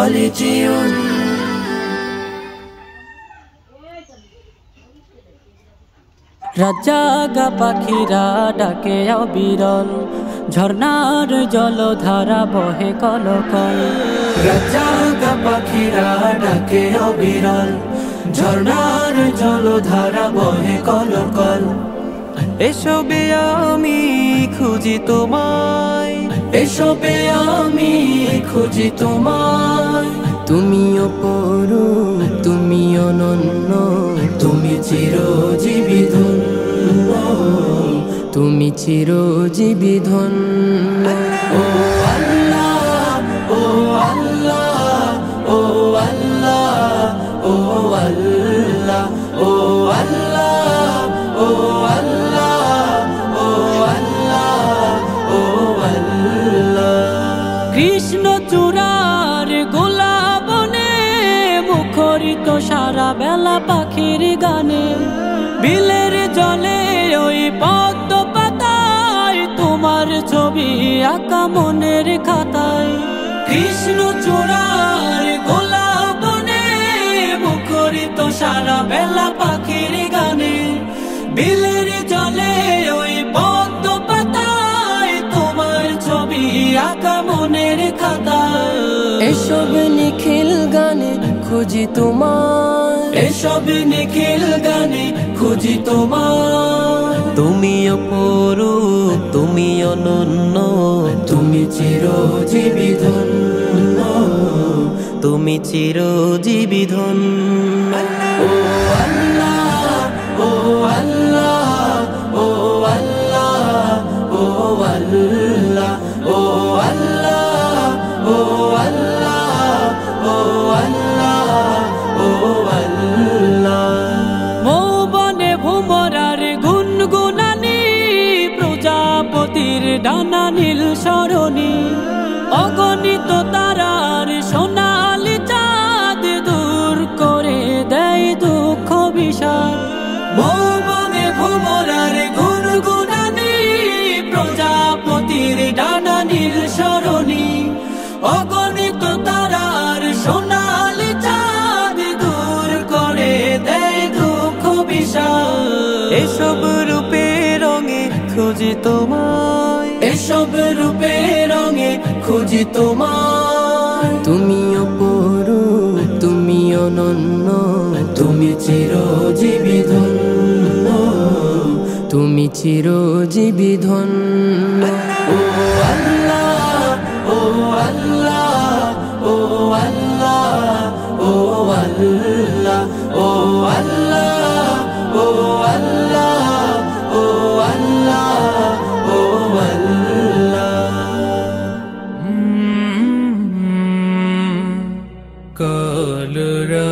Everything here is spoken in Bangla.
সলিটিউড। রাজাগা পাখিরা ডাকে অবিরল, ঝর্ণার জলধারা বহে কলকল। রাজাগা পাখিরা ডাকে অবিরল, ঝর্ণার জলধারা বহে কলকল। এসবে আমি খুঁজি তোমায়, এসবে আমি খুঁজি তোমায়। তুমি অপরূপ, তুমি অনন্য, তুমি চিরজীবী ধন্য, তুমি চিরজীবী ধন্য। ও আল্লাহ, ও আল্লাহ, ও আল্লাহ, ও আল্লাহ, ও আল্লাহ, ও আল্লাহ, ও আল্লাহ, ও আল্লাহ। কৃষ্ণ চূড়ার গোলাপনে মুখরিত সারা বেলা পাখির গানে, বিলের জলে ওই পদ্ম পাতায় তোমার ছবি আঁকা মনের খাতায়। কৃষ্ণ চূড়ার গোলাপনে মুখরিত সারা বেলা পাখির গানে, বিলের জলে ওই পদ্ম পাতায় তোমার ছবি আঁকা মনের খাতায়। এসব নিখিল গানে খুঁজি তোমায়, এসব নিখিল গানে খুঁজি তোমায়। তুমি অপরূপ, তুমি অনন্য, তুমি চিরজীবী ধন্য, তুমি চিরজীবী ধন্য। ও আল্লাহ, ও আল্লাহ, ও আল্লাহ, ও আল্লাহ, ও আল্লাহ, ও আল্লাহ, ও আল্লাহ, ও আল্লাহ। মৌবনে ভুমরার গুনগুনানি, প্রজাপতির ডানা নীল সরণি, অগণিত তারার সোনালি চাঁদ দূর করে দেয় দুঃখ বিষাদ। মৌবনে ভুমরার গুনগুনানি, প্রজাপতির ডানা নীল সরণি, অগণিত তারার সোনালি চাঁদ দূর করে দেয় দুঃখ বিষাদ। এসব রূপে রঙে খুঁজি তোমায়, এসব রূপে রঙে খুঁজি তোমায়। তুমি অপরূপ, তুমি অনন্য, তুমি চিরজীবী ধন্য, তুমি চিরজীবী ধন্য। ও আল্লাহ, ও আল্লাহ, ও আল্লাহ, ও আল্লাহ, ও আল্লাহ, ও আল্লাহ, ও আল্লাহ, ও আল্লাহ। কলরা